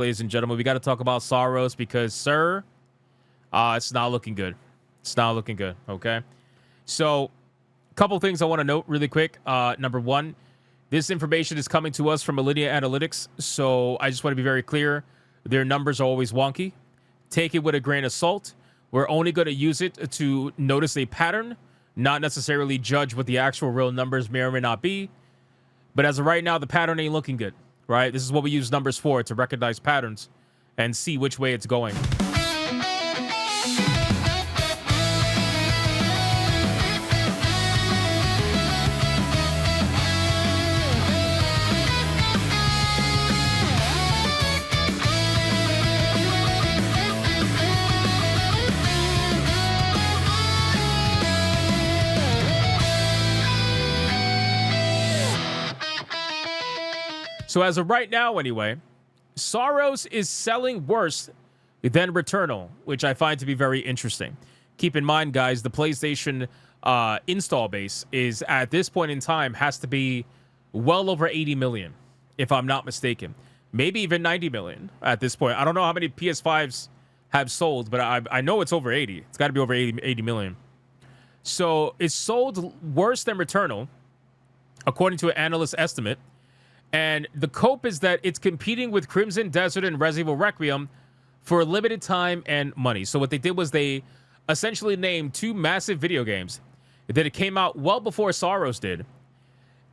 ladies and gentlemen, we got to talk about Saros because, sir, it's not looking good. It's not looking good, okay? So, a couple things I want to note really quick. Number one, this information is coming to us from Alinea Analytics, so I just want to be very clear. Their numbers are always wonky. Take it with a grain of salt. We're only going to use it to notice a pattern, not necessarily judge what the actual real numbers may or may not be. But as of right now, the pattern ain't looking good, right? This is what we use numbers for, to recognize patterns and see which way it's going. So as of right now, anyway, Saros is selling worse than Returnal, which I find to be very interesting. Keep in mind, guys, the PlayStation install base is, at this point in time, has to be well over 80 million, if I'm not mistaken. Maybe even 90 million at this point. I don't know how many PS5s have sold, but I know it's over 80. It's got to be over 80 million. So it's sold worse than Returnal, according to an analyst estimate. And the cope is that it's competing with Crimson Desert and Resident Evil Requiem for a limited time and money. So what they did was they essentially named two massive video games that it came out well before Saros did.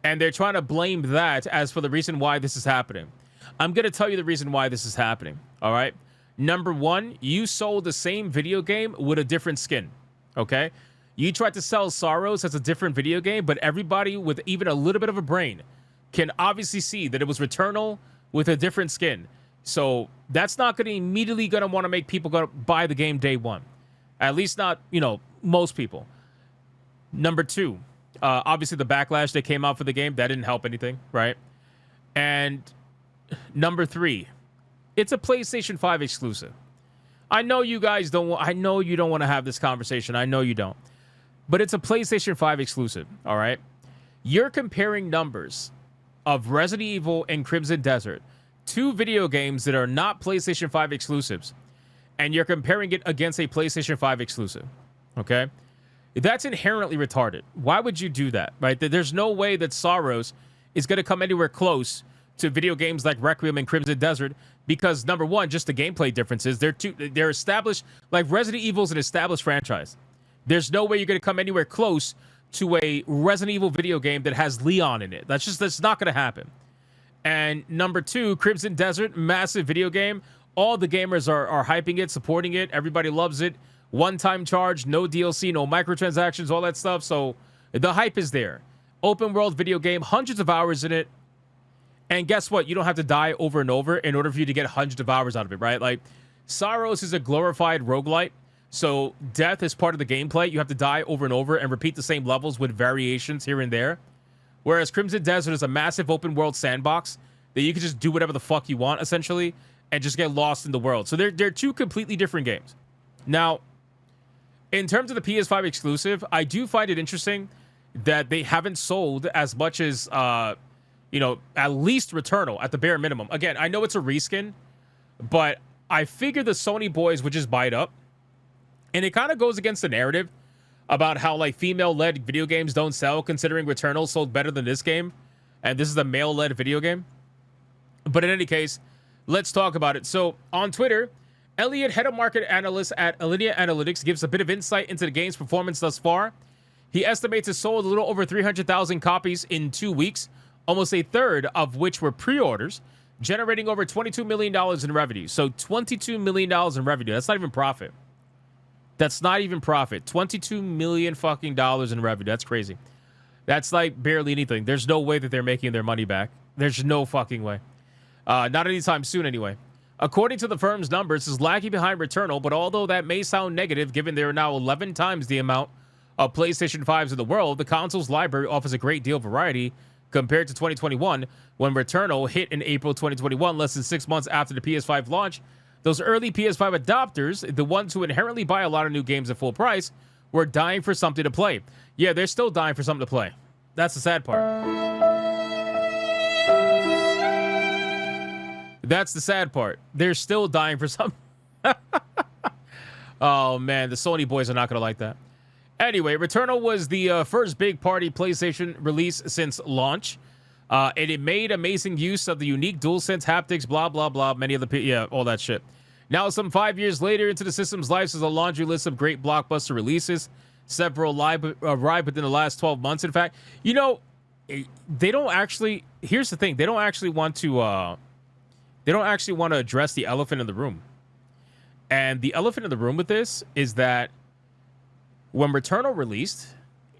And they're trying to blame that as for the reason why this is happening. I'm going to tell you the reason why this is happening. All right. Number one, you sold the same video game with a different skin. Okay. You tried to sell Saros as a different video game, but everybody with even a little bit of a brain can obviously see that it was Returnal with a different skin. So that's not going to immediately going to want to make people go buy the game day one. At least not, most people. Number two, obviously the backlash that came out for the game, that didn't help anything, right? And number three, it's a PlayStation 5 exclusive. I know you guys don't I know you don't want to have this conversation. I know you don't. But it's a PlayStation 5 exclusive, all right? You're comparing numbers of Resident Evil and Crimson Desert, two video games that are not PlayStation 5 exclusives, and you're comparing it against a PlayStation 5 exclusive, okay? That's inherently retarded. Why would you do that, right? There's no way that Saros is going to come anywhere close to video games like Requiem and Crimson Desert because, number one, just the gameplay differences. They're established, like Resident Evil's an established franchise. There's no way you're going to come anywhere close to a Resident Evil video game that has Leon in it. That's not going to happen. And number two, Crimson Desert, massive video game. All the gamers are hyping it, supporting it. Everybody loves it. One-time charge, no DLC, no microtransactions, all that stuff. So the hype is there. Open world video game, hundreds of hours in it. And guess what? You don't have to die over and over in order for you to get hundreds of hours out of it, right? Like, Saros is a glorified roguelite. So death is part of the gameplay. You have to die over and over and repeat the same levels with variations here and there. Whereas Crimson Desert is a massive open world sandbox that you can just do whatever the fuck you want, essentially, and just get lost in the world. So they're two completely different games. Now, in terms of the PS5 exclusive, I do find it interesting that they haven't sold as much as, at least Returnal at the bare minimum. Again, I know it's a reskin, but I figure the Sony boys would just buy it up. And it kind of goes against the narrative about how, like, female-led video games don't sell, considering Returnal sold better than this game. And this is a male-led video game. But in any case, let's talk about it. So, on Twitter, Elliot, head of market analyst at Alinea Analytics, gives a bit of insight into the game's performance thus far. He estimates it sold a little over 300,000 copies in 2 weeks, almost a third of which were pre-orders, generating over $22 million in revenue. So, $22 million in revenue. That's not even profit. That's not even profit. $22 million fucking dollars in revenue. That's crazy. That's like barely anything. There's no way that they're making their money back. There's no fucking way. Not anytime soon, anyway. According to the firm's numbers, this is lagging behind Returnal, but although that may sound negative, given there are now 11 times the amount of PlayStation 5s in the world, the console's library offers a great deal of variety compared to 2021, when Returnal hit in April 2021, less than 6 months after the PS5 launch. Those early PS5 adopters, the ones who inherently buy a lot of new games at full price, were dying for something to play. Yeah, they're still dying for something to play. That's the sad part. That's the sad part. They're still dying for some. Oh, man. The Sony boys are not going to like that. Anyway, Returnal was the first big party PlayStation release since launch. And it made amazing use of the unique DualSense haptics, blah, blah, blah. Many of the... Yeah, all that shit. Now, some 5 years later into the system's life is a laundry list of great blockbuster releases. Several arrived within the last 12 months, in fact. You know, they don't actually... Here's the thing. They don't actually want to... They don't actually want to address the elephant in the room. And the elephant in the room with this is that when Returnal released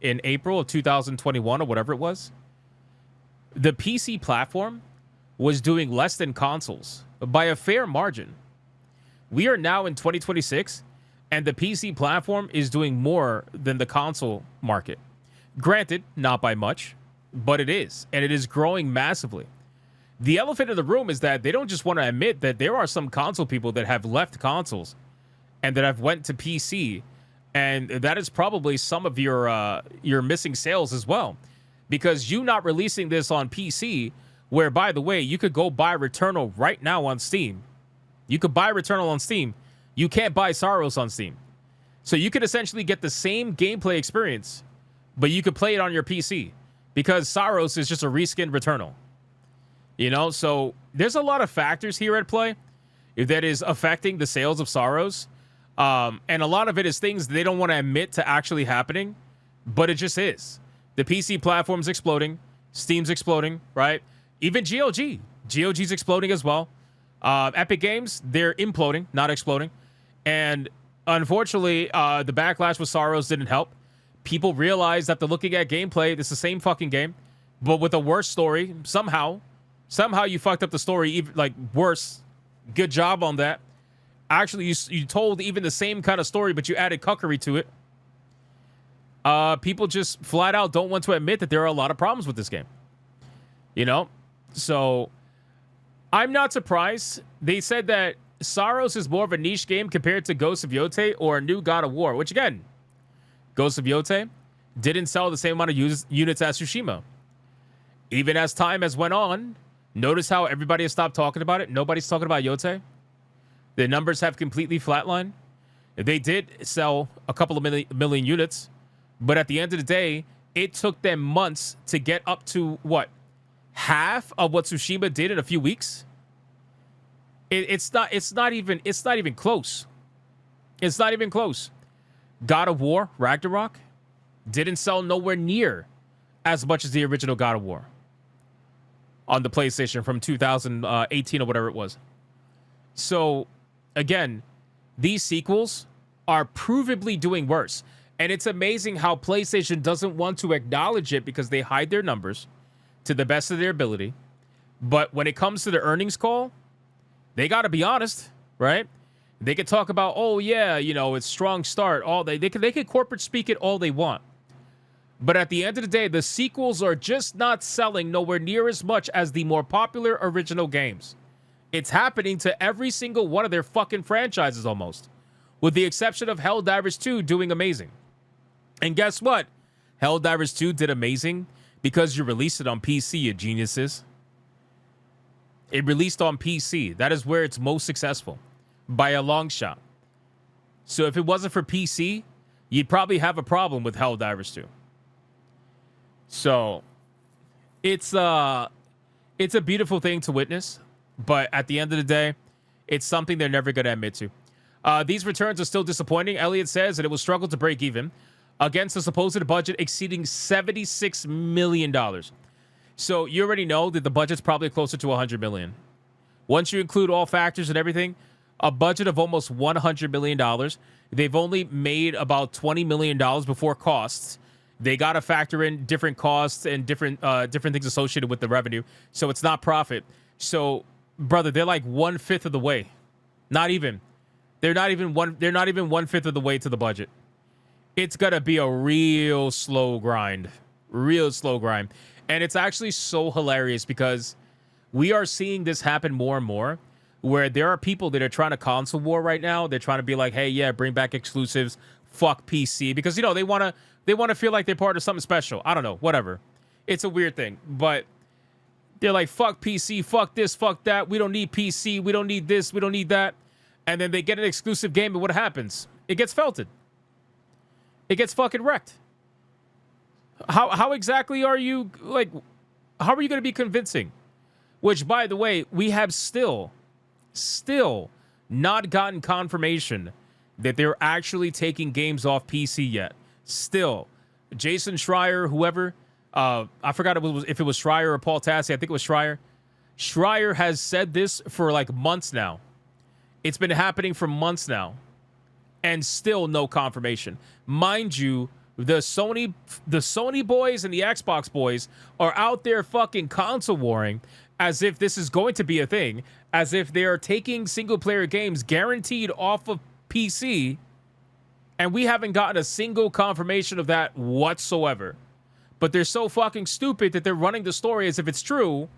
in April of 2021 or whatever it was, the PC platform was doing less than consoles by a fair margin. We are now in 2026, and the PC platform is doing more than the console market. Granted, not by much, but it is, and it is growing massively. The elephant in the room is that they don't just want to admit that there are some console people that have left consoles and that have went to PC, and that is probably some of your missing sales as well, because you not releasing this on PC, where, by the way, you could go buy Returnal right now on Steam. You could buy Returnal on Steam. You can't buy Saros on Steam. So you could essentially get the same gameplay experience, but you could play it on your PC because Saros is just a reskinned Returnal. You know, so there's a lot of factors here at play that is affecting the sales of Saros. And a lot of it is things they don't want to admit to actually happening, but it just is. The PC platform's exploding. Steam's exploding, right? Even GOG. GOG's exploding as well. Epic Games, they're imploding, not exploding. And unfortunately, the backlash with Saros didn't help. People realized after looking at gameplay, it's the same fucking game, but with a worse story. Somehow you fucked up the story, even like worse. Good job on that. Actually, you told even the same kind of story, but you added cuckery to it. People just flat out don't want to admit that there are a lot of problems with this game. You know? So I'm not surprised. They said that Saros is more of a niche game compared to Ghost of Yotei or a new God of War, which again, Ghost of Yotei didn't sell the same amount of units as Tsushima. Even as time has went on, notice how everybody has stopped talking about it. Nobody's talking about Yotei. The numbers have completely flatlined. They did sell a couple of million units, but at the end of the day, it took them months to get up to what? Half of what Tsushima did in a few weeks. It's not even close. It's not even close. God of War, Ragnarok, didn't sell nowhere near as much as the original God of War on the PlayStation from 2018 or whatever it was. So, again, these sequels are provably doing worse. And it's amazing how PlayStation doesn't want to acknowledge it because they hide their numbers to the best of their ability. But when it comes to the earnings call, they got to be honest, right? They could talk about, oh, yeah, you know, it's strong start. They could corporate speak it all they want. But at the end of the day, the sequels are just not selling nowhere near as much as the more popular original games. It's happening to every single one of their fucking franchises almost, with the exception of Helldivers 2 doing amazing. And guess what? Helldivers 2 did amazing because you released it on PC, you geniuses. It released on PC. That is where it's most successful by a long shot. So if it wasn't for PC, you'd probably have a problem with Helldivers 2. So it's a beautiful thing to witness, but at the end of the day, it's something they're never going to admit to. These returns are still disappointing. Elliott says that it will struggle to break even against a supposed budget exceeding $76 million. So you already know that the budget's probably closer to $100 million. Once you include all factors and everything, a budget of almost $100 million. They've only made about $20 million before costs. They got to factor in different costs and different things associated with the revenue. So it's not profit. So, brother, they're like 1/5 of the way. Not even. They're not even 1/5 of the way to the budget. It's gonna be a real slow grind. Real slow grind. And it's actually so hilarious because we are seeing this happen more and more, where there are people that are trying to console war right now. They're trying to be like, hey, yeah, bring back exclusives, fuck PC, because, you know, they want to feel like they're part of something special. I don't know, whatever. It's a weird thing, but They're like, fuck PC, fuck this, fuck that. We don't need PC. We don't need this. We don't need that. And then they get an exclusive game, and what happens? It gets felted. It gets fucking wrecked. How exactly are you, like, how are you going to be convincing? Which, by the way, we have still not gotten confirmation that they're actually taking games off PC yet. Still. Jason Schreier, whoever, I forgot if it was Schreier or Paul Tassi. I think it was Schreier. Schreier has said this for like months now. It's been happening for months now. And still no confirmation. Mind you, the Sony boys and the Xbox boys are out there fucking console warring as if this is going to be a thing, as if they are taking single-player games guaranteed off of PC, and we haven't gotten a single confirmation of that whatsoever. But they're so fucking stupid that they're running the story as if it's true.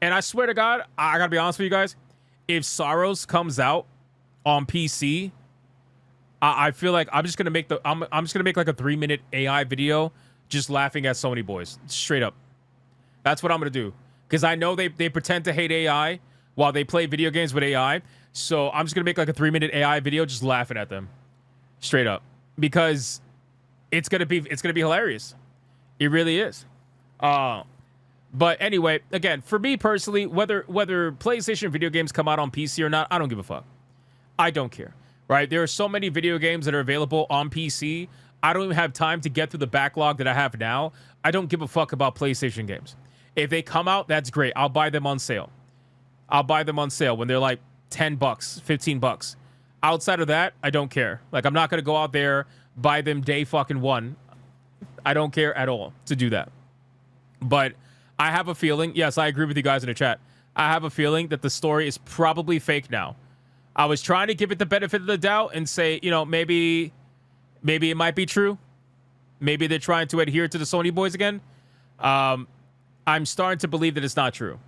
And I swear to God, I gotta be honest with you guys, if Saros comes out on PC, I feel like I'm just gonna make like a 3-minute AI video just laughing at Sony boys. Straight up. That's what I'm gonna do. Because I know they pretend to hate AI while they play video games with AI. So I'm just gonna make like a 3-minute AI video just laughing at them. Straight up. Because it's gonna be hilarious. It really is. But anyway, again, for me personally, whether PlayStation video games come out on PC or not, I don't give a fuck. I don't care. Right? There are so many video games that are available on PC. I don't even have time to get through the backlog that I have now. I don't give a fuck about PlayStation games. If they come out, that's great. I'll buy them on sale. I'll buy them on sale when they're like $10, $15. Outside of that, I don't care. Like, I'm not going to go out there, buy them day fucking one. I don't care at all to do that. But I have a feeling, yes, I agree with you guys in the chat. I have a feeling that the story is probably fake now. I was trying to give it the benefit of the doubt and say, you know, maybe it might be true. Maybe they're trying to adhere to the Sony boys again. I'm starting to believe that it's not true.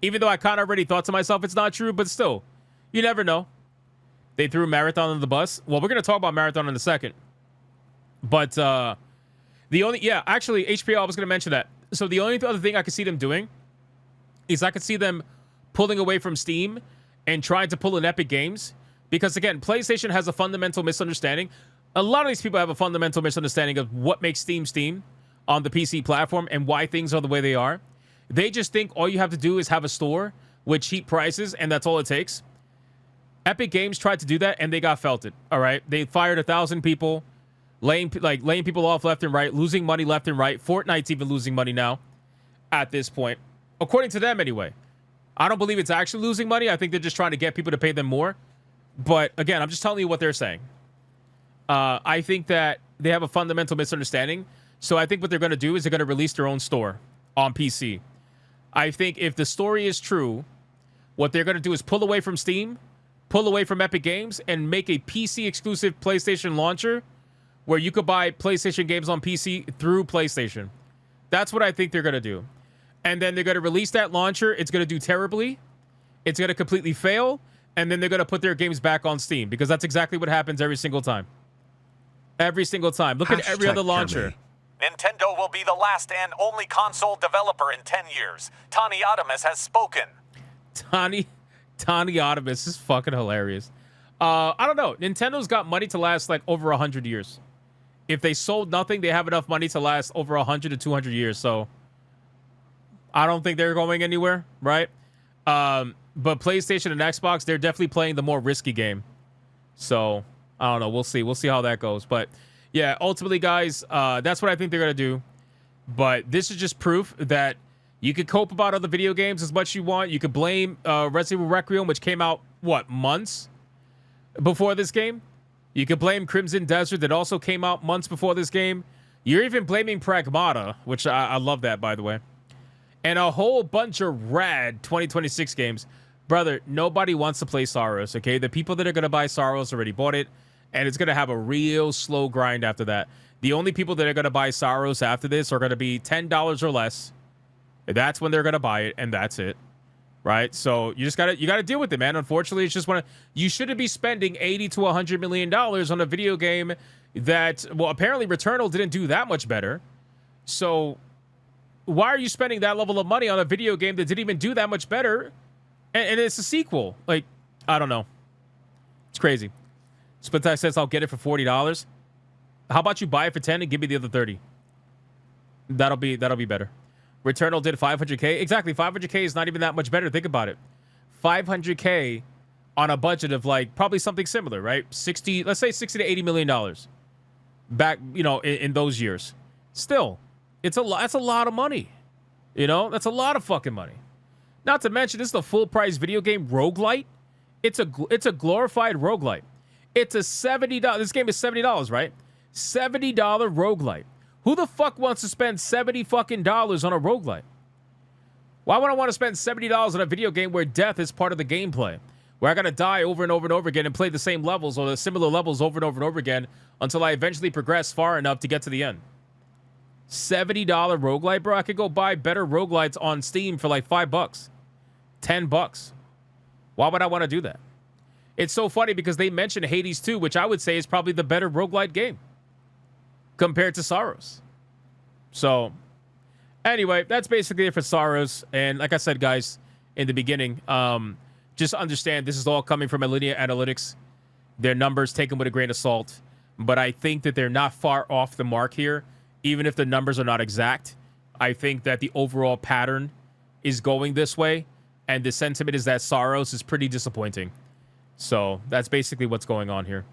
Even though I kind of already thought to myself it's not true, but still, you never know. They threw Marathon on the bus. Well, we're going to talk about Marathon in a second. But actually, HBO, I was going to mention that. So the only other thing I could see them doing is I could see them pulling away from Steam and trying to pull in Epic Games. Because, again, PlayStation has a fundamental misunderstanding. A lot of these people have a fundamental misunderstanding of what makes Steam on the PC platform and why things are the way they are. They just think all you have to do is have a store with cheap prices, and that's all it takes. Epic Games tried to do that, and they got felted, all right? They fired 1,000 people, laying people off left and right, losing money left and right. Fortnite's even losing money now at this point, according to them anyway. I don't believe it's actually losing money. I think they're just trying to get people to pay them more. But again, I'm just telling you what they're saying. I think that they have a fundamental misunderstanding. So I think what they're going to do is they're going to release their own store on PC. I think if the story is true, what they're going to do is pull away from Steam, pull away from Epic Games, and make a PC exclusive PlayStation launcher where you could buy PlayStation games on PC through PlayStation. That's what I think they're going to do. And then they're going to release that launcher. It's going to do terribly. It's going to completely fail. And then they're going to put their games back on Steam because that's exactly what happens every single time. Every single time. Look at every other launcher. Nintendo will be the last and only console developer in 10 years. Tony Adamus has spoken. Tony Adamus is fucking hilarious. I don't know. Nintendo's got money to last like over 100 years. If they sold nothing, they have enough money to last over 100 to 200 years. So I don't think they're going anywhere, right? But PlayStation and Xbox, they're definitely playing the more risky game. So I don't know. We'll see. We'll see how that goes. But yeah, ultimately, guys, that's what I think they're going to do. But this is just proof that you could cope about other video games as much as you want. You could blame Resident Evil Requiem, which came out, months before this game? You could blame Crimson Desert that also came out months before this game. You're even blaming Pragmata, which I love that, by the way. And a whole bunch of rad 2026 games. Brother, nobody wants to play Saros, okay? The people that are going to buy Saros already bought it, and it's going to have a real slow grind after that. The only people that are going to buy Saros after this are going to be $10 or less. That's when they're going to buy it, and that's it. Right? So you got to deal with it, man. Unfortunately, it's just you shouldn't be spending $80 to $100 million on a video game that, well, apparently Returnal didn't do that much better. So why are you spending that level of money on a video game that didn't even do that much better? And it's a sequel. Like, I don't know. It's crazy. Split Tie says, I'll get it for $40. How about you buy it for 10 and give me the other 30? That'll be better. Returnal did 500K. Exactly. 500K is not even that much better. Think about it. 500K on a budget of like probably something similar, right? Let's say 60 to 80 million dollars back, in those years. Still, it's a lot. That's a lot of money. That's a lot of fucking money. Not to mention, this is the full price video game roguelite. It's a glorified roguelite. It's a $70. This game is $70, right? $70 roguelite. Who the fuck wants to spend $70 fucking dollars on a roguelite? Why would I want to spend $70 on a video game where death is part of the gameplay? Where I gotta die over and over and over again and play the same levels or the similar levels over and over and over again until I eventually progress far enough to get to the end. $70 roguelite, bro. I could go buy better roguelites on Steam for like $5, $10. Why would I want to do that? It's so funny because they mentioned Hades 2, which I would say is probably the better roguelite game compared to Saros. So, anyway, that's basically it for Saros. And like I said, guys, in the beginning, just understand this is all coming from Alinea Analytics. Their numbers, take them with a grain of salt. But I think that they're not far off the mark here, even if the numbers are not exact. I think that the overall pattern is going this way. And the sentiment is that Saros is pretty disappointing. So that's basically what's going on here.